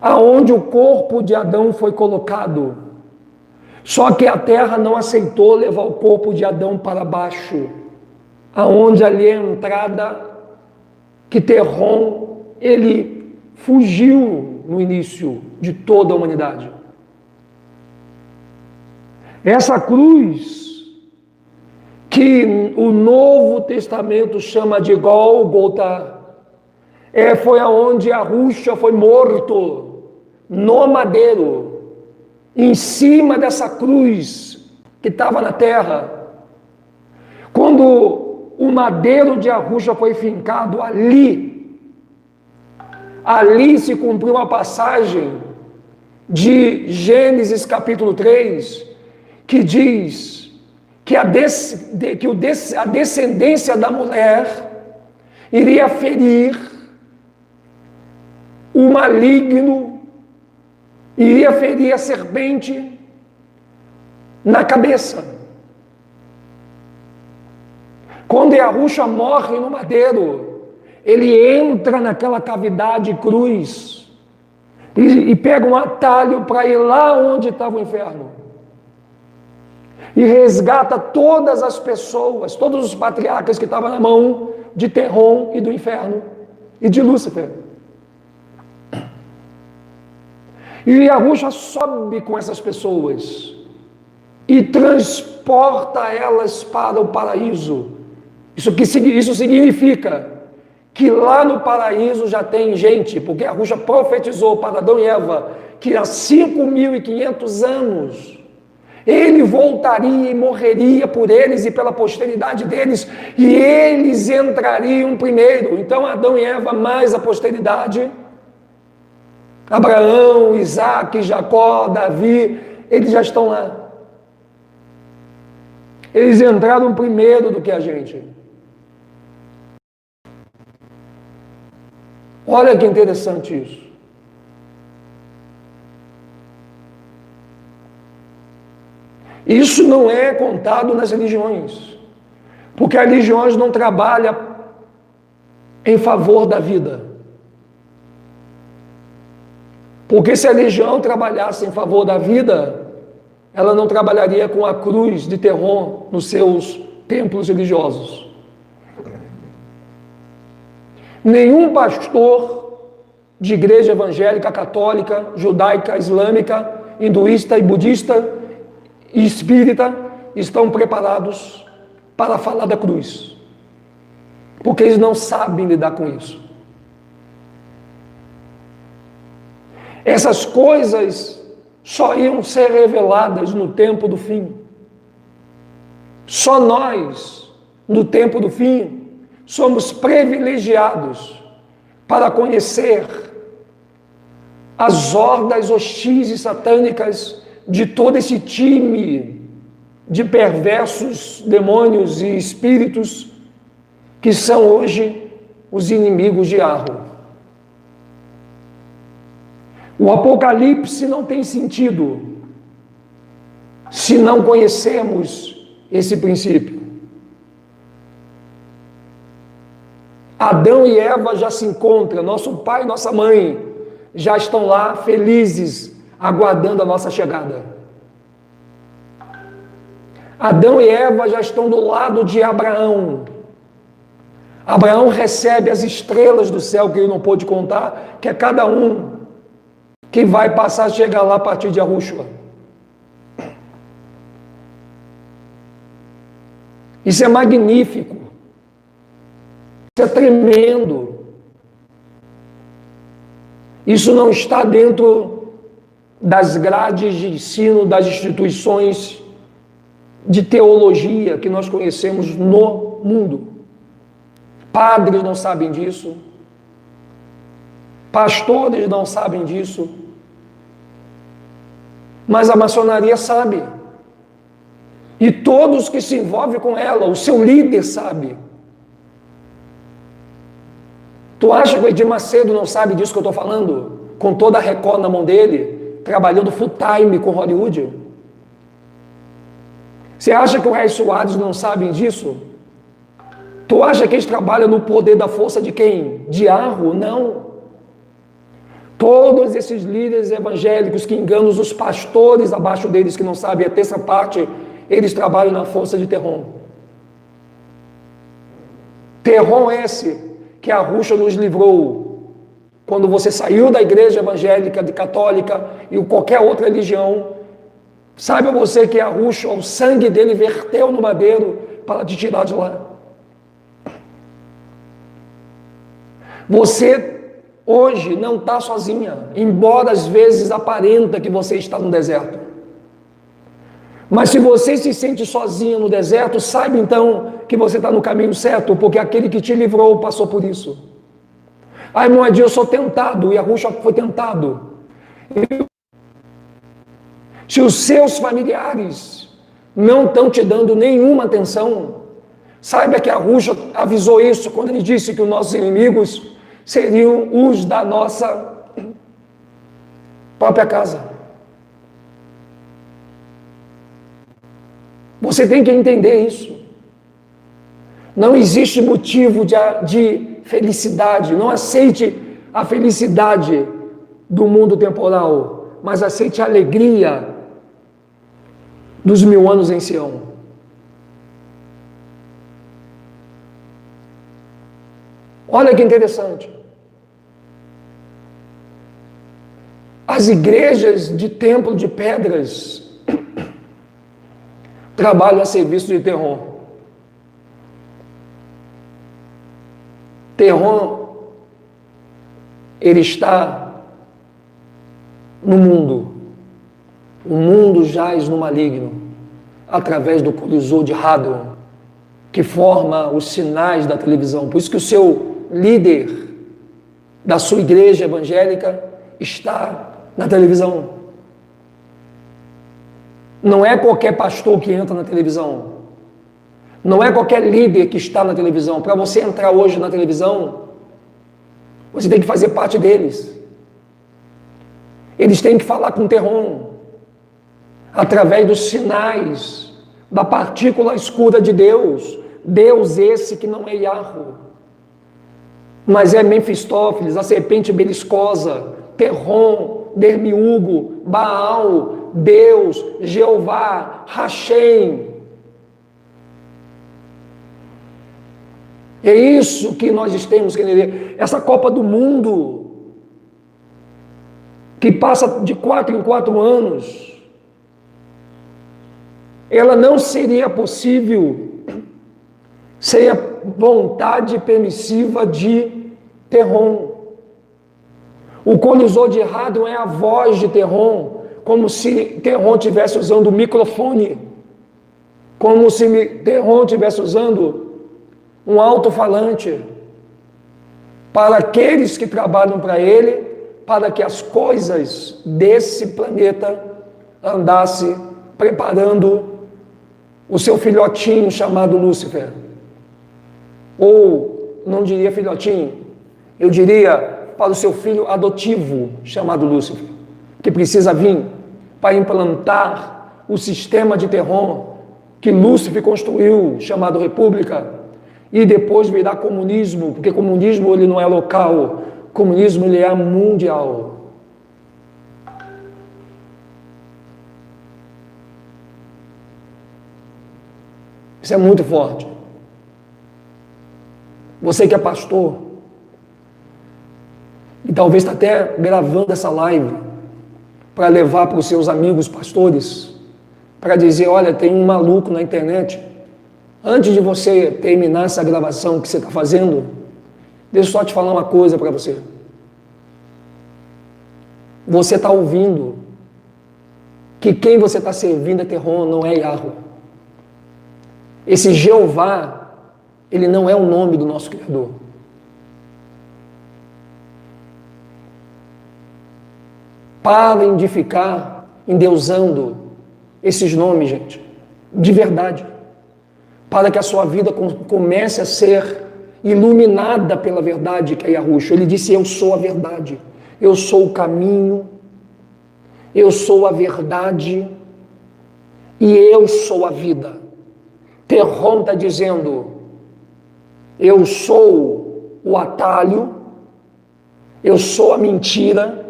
aonde o corpo de Adão foi colocado. Só que a terra não aceitou levar o corpo de Adão para baixo, aonde ali é a entrada que Terron, ele fugiu no início de toda a humanidade. Essa cruz, que o Novo Testamento chama de Gólgota, foi aonde Yahushua foi morto, no madeiro, em cima dessa cruz que estava na terra. Quando o madeiro de Arusha foi fincado ali. Ali se cumpriu a passagem de Gênesis capítulo 3, que diz que a descendência da mulher iria ferir o maligno, iria ferir a serpente na cabeça. Quando Arusha morre no madeiro, ele entra naquela cavidade cruz e pega um atalho para ir lá onde estava o inferno. E resgata todas as pessoas, todos os patriarcas que estavam na mão de Terron e do inferno e de Lúcifer. E Arusha sobe com essas pessoas e transporta elas para o paraíso. Isso significa que lá no paraíso já tem gente, porque Arusha profetizou para Adão e Eva que há 5.500 anos ele voltaria e morreria por eles e pela posteridade deles, e eles entrariam primeiro. Então Adão e Eva mais a posteridade, Abraão, Isaac, Jacó, Davi, eles já estão lá. Eles entraram primeiro do que a gente. Olha que interessante isso. Isso não é contado nas religiões, porque as religiões não trabalham em favor da vida. Porque se a religião trabalhasse em favor da vida, ela não trabalharia com a cruz de Terron nos seus templos religiosos. Nenhum pastor de igreja evangélica, católica, judaica, islâmica, hinduísta e budista e espírita estão preparados para falar da cruz, porque eles não sabem lidar com isso. Essas coisas só iam ser reveladas no tempo do fim. Só nós, no tempo do fim, somos privilegiados para conhecer as hordas hostis e satânicas de todo esse time de perversos demônios e espíritos que são hoje os inimigos de Arro. O Apocalipse não tem sentido se não conhecermos esse princípio. Adão e Eva já se encontram, nosso pai e nossa mãe já estão lá felizes, aguardando a nossa chegada. Adão e Eva já estão do lado de Abraão. Abraão recebe as estrelas do céu que ele não pôde contar, que é cada um que vai passar a chegar lá a partir de Arusha. Isso é magnífico. Isso é tremendo. Isso não está dentro das grades de ensino das instituições de teologia que nós conhecemos no mundo. Padres não sabem disso. Pastores não sabem disso. Mas a maçonaria sabe. E todos que se envolvem com ela, o seu líder sabe. Tu acha que o Edir Macedo não sabe disso que eu estou falando? Com toda a Record na mão dele, trabalhando full time com Hollywood? Você acha que o Rei Soares não sabe disso? Tu acha que eles trabalham no poder da força de quem? De Arro? Não. Todos esses líderes evangélicos que enganam os pastores abaixo deles, que não sabem a terça parte, eles trabalham na força de Terron. Terron esse que Arusha nos livrou quando você saiu da igreja evangélica, de católica e qualquer outra religião. Saiba você que Arusha, o sangue dele verteu no madeiro para te tirar de lá. Você hoje não está sozinha, embora às vezes aparenta que você está no deserto. Mas se você se sente sozinho no deserto, saiba então que você está no caminho certo, porque aquele que te livrou passou por isso. Ah, irmão Adir, eu sou tentado, e Yahushua foi tentado. Se os seus familiares não estão te dando nenhuma atenção, saiba que Yahushua avisou isso quando ele disse que os nossos inimigos seriam os da nossa própria casa. Você tem que entender isso. Não existe motivo de felicidade. Não aceite a felicidade do mundo temporal, mas aceite a alegria dos 1000 anos em Sião. Olha que interessante. As igrejas de templo de pedras trabalham a serviço de Terron. Terron, ele está no mundo. O mundo jaz no maligno, através do colisor de Hadron, que forma os sinais da televisão. Por isso que o seu líder da sua igreja evangélica está na televisão. Não é qualquer pastor que entra na televisão. Não é qualquer líder que está na televisão. Para você entrar hoje na televisão, você tem que fazer parte deles. Eles têm que falar com Terron, através dos sinais da partícula escura de Deus. Deus esse que não é Yahweh, mas é Mefistófeles, a serpente beliscosa, Terron, Dermiugo, Baal, Deus, Jeová, Hashem. É isso que nós temos que entender. Essa Copa do Mundo, que passa de 4 em 4 anos, ela não seria possível sem a vontade permissiva de Terron. O colisor de Hadron é a voz de Terron, como se Terron estivesse usando o microfone, como se Terron estivesse usando um alto-falante, para aqueles que trabalham para ele, para que as coisas desse planeta andassem preparando o seu filhotinho chamado Lúcifer. Ou, não diria filhotinho, eu diria para o seu filho adotivo chamado Lúcifer, que precisa vir para implantar o sistema de Terron que Lúcifer construiu, chamado República, e depois virá comunismo, porque comunismo ele não é local, comunismo ele é mundial. Isso é muito forte. Você que é pastor, e talvez está até gravando essa live, para levar para os seus amigos pastores, para dizer, olha, tem um maluco na internet. Antes de você terminar essa gravação que você está fazendo, deixa eu só te falar uma coisa para você. Você está ouvindo que quem você está servindo é Terron, não é Yahweh. Esse Jeová, ele não é o nome do nosso Criador. Parem de ficar endeusando esses nomes, gente, de verdade, para que a sua vida comece a ser iluminada pela verdade que é Yahushua. Ele disse, eu sou a verdade, eu sou o caminho, eu sou a verdade e eu sou a vida. Terron está dizendo, eu sou o atalho, eu sou a mentira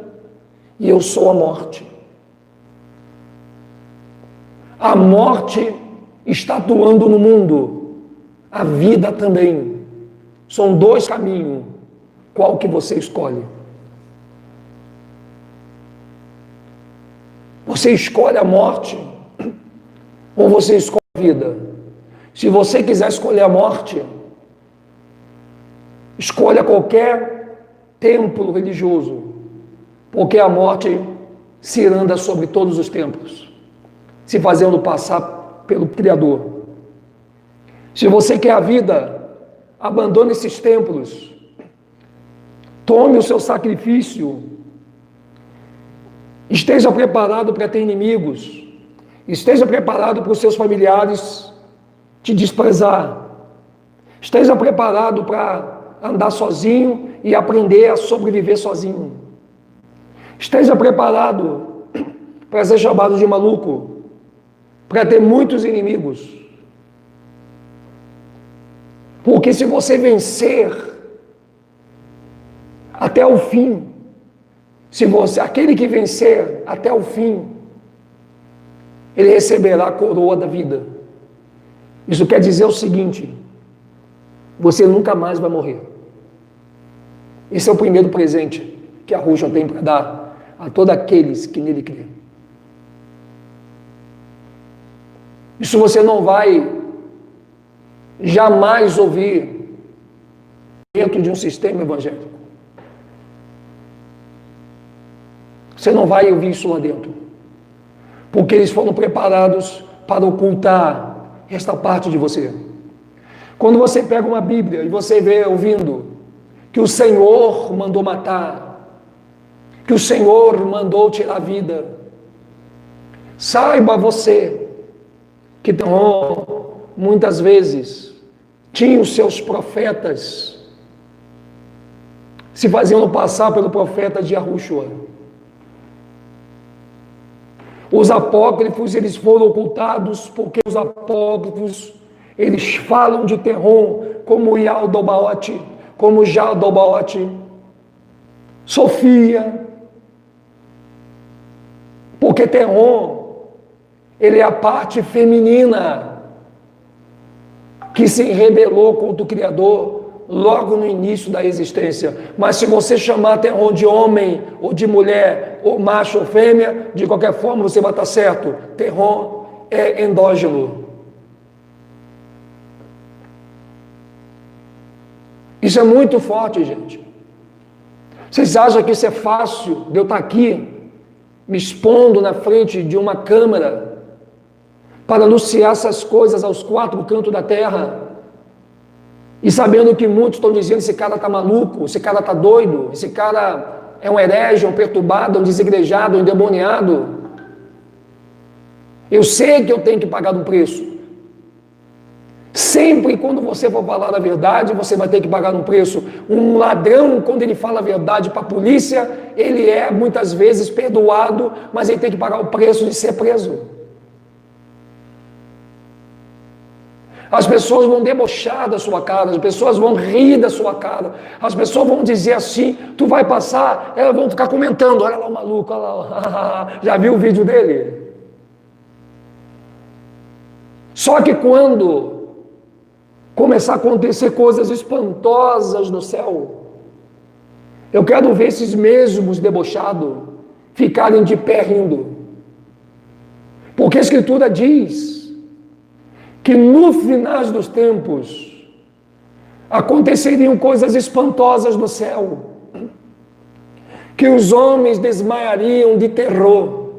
e eu sou a morte. A morte está atuando no mundo, a vida também. São 2 caminhos. Qual que você escolhe? Você escolhe a morte ou você escolhe a vida? Se você quiser escolher a morte, escolha qualquer templo religioso, porque a morte se anda sobre todos os templos. se fazendo passar pelo Criador. Se você quer a vida, abandone esses templos. Tome o seu sacrifício. Esteja preparado para ter inimigos. Esteja preparado para os seus familiares te desprezar. Esteja preparado para andar sozinho e aprender a sobreviver sozinho. Esteja preparado para ser chamado de maluco, para ter muitos inimigos. Porque se você vencer até o fim, aquele que vencer até o fim, ele receberá a coroa da vida. Isso quer dizer o seguinte: você nunca mais vai morrer. Esse é o primeiro presente que a Yahushua tem para dar a todos aqueles que nele crêem. Isso você não vai jamais ouvir dentro de um sistema evangélico. Você não vai ouvir isso lá dentro. Porque eles foram preparados para ocultar esta parte de você. Quando você pega uma Bíblia e você vê ouvindo que o Senhor mandou matar, que o Senhor mandou tirar a vida, saiba você que muitas vezes tinha os seus profetas se fazendo passar pelo profeta de Yahushua. Os apócrifos, eles foram ocultados porque os apócrifos, eles falam de Terron como Yaldobaote, como Jaldobaote, Sofia, porque Terron, ele é a parte feminina que se rebelou contra o Criador logo no início da existência. Mas se você chamar Terron de homem ou de mulher, ou macho ou fêmea, de qualquer forma você vai estar certo. Terron é endógeno. Isso é muito forte, gente. Vocês acham que isso é fácil de eu estar aqui me expondo na frente de uma câmera para anunciar essas coisas aos quatro cantos da terra? E sabendo que muitos estão dizendo: esse cara está maluco, esse cara está doido, esse cara é um herege, um perturbado, um desigrejado, um endemoniado. Eu sei que eu tenho que pagar um preço. Sempre quando você for falar a verdade, você vai ter que pagar um preço. Um ladrão, quando ele fala a verdade para a polícia, ele é muitas vezes perdoado, mas ele tem que pagar o preço de ser preso. As pessoas vão debochar da sua cara, as pessoas vão rir da sua cara, as pessoas vão dizer assim: tu vai passar, elas vão ficar comentando: olha lá o maluco, olha lá, já viu o vídeo dele? Só que quando começar a acontecer coisas espantosas no céu, eu quero ver esses mesmos debochados ficarem de pé rindo, porque a Escritura diz que no final dos tempos aconteceriam coisas espantosas no céu, que os homens desmaiariam de terror.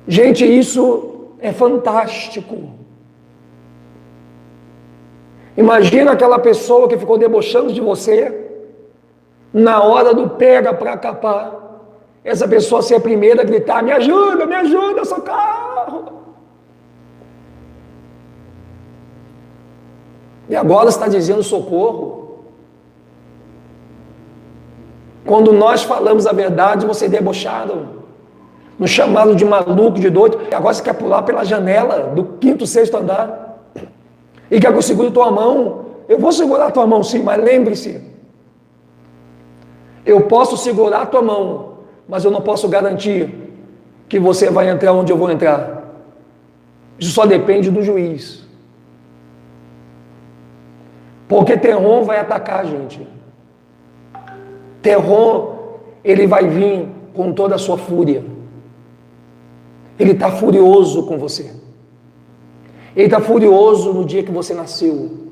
Gente, isso é fantástico. Imagina aquela pessoa que ficou debochando de você, na hora do pega para capar, essa pessoa ser a primeira a gritar: me ajuda, socorro. E agora está dizendo socorro. Quando nós falamos a verdade, vocês debocharam, nos chamaram de maluco, de doido, e agora você quer pular pela janela do 5º, 6º andar, e quer que eu segure tua mão. Eu vou segurar tua mão sim, mas lembre-se, eu posso segurar a tua mão, mas eu não posso garantir que você vai entrar onde eu vou entrar. Isso só depende do juiz. Porque Terron vai atacar a gente. Terron, ele vai vir com toda a sua fúria. Ele está furioso com você. Ele está furioso no dia que você nasceu.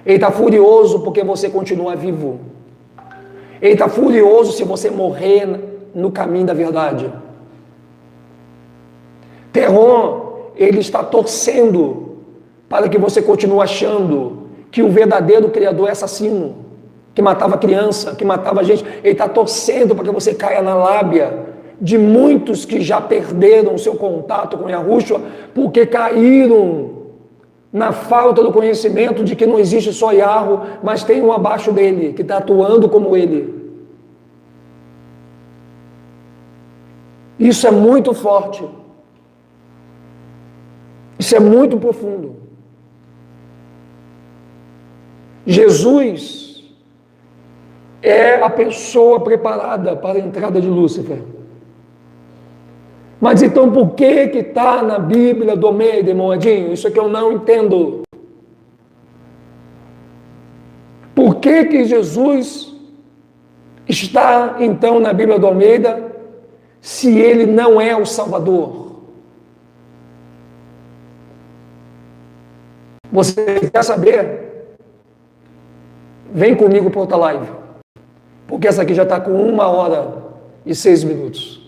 Ele está furioso porque você continua vivo. Ele está furioso se você morrer no caminho da verdade. Perron, ele está torcendo para que você continue achando que o verdadeiro Criador é assassino, que matava criança, que matava gente. Ele está torcendo para que você caia na lábia de muitos que já perderam o seu contato com Yahushua, porque caíram na falta do conhecimento de que não existe só Yahweh, mas tem um abaixo dele, que está atuando como ele. Isso é muito forte. Isso é muito profundo. Jesus é a pessoa preparada para a entrada de Lúcifer. Mas então por que está na Bíblia do Almeida, Moadinho? Isso é que eu não entendo. Por que Jesus está então na Bíblia do Almeida se ele não é o Salvador? Você quer saber? Vem comigo para outra live, porque essa aqui já está com 1h06.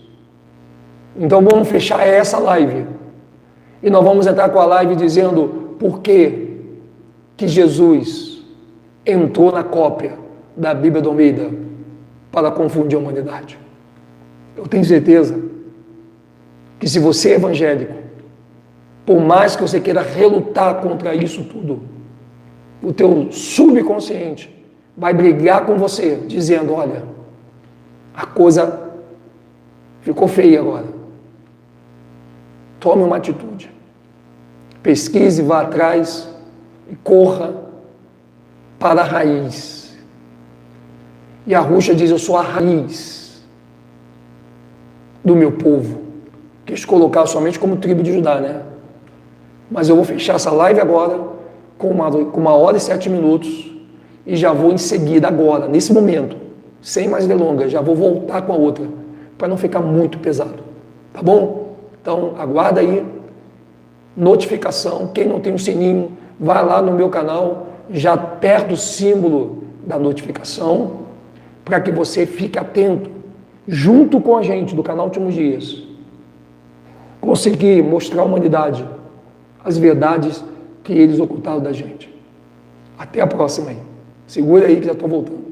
Então vamos fechar essa live e nós vamos entrar com a live dizendo por que Jesus entrou na cópia da Bíblia do Almeida para confundir a humanidade. Eu tenho certeza que se você é evangélico, por mais que você queira relutar contra isso tudo, o teu subconsciente vai brigar com você, dizendo, olha, a coisa ficou feia agora. Tome uma atitude. Pesquise, vá atrás e corra para a raiz. E a Yahushua diz, eu sou a raiz do meu povo. Quis colocar somente como tribo de Judá, né? Mas eu vou fechar essa live agora com 1h07 e já vou em seguida agora, nesse momento, sem mais delongas, já vou voltar com a outra, para não ficar muito pesado, tá bom? Então, aguarda aí, notificação, quem não tem o sininho, vai lá no meu canal, já aperta o símbolo da notificação, para que você fique atento, junto com a gente do canal Últimos Dias, conseguir mostrar à humanidade as verdades que eles ocultaram da gente. Até a próxima aí. Segura aí que já estou voltando.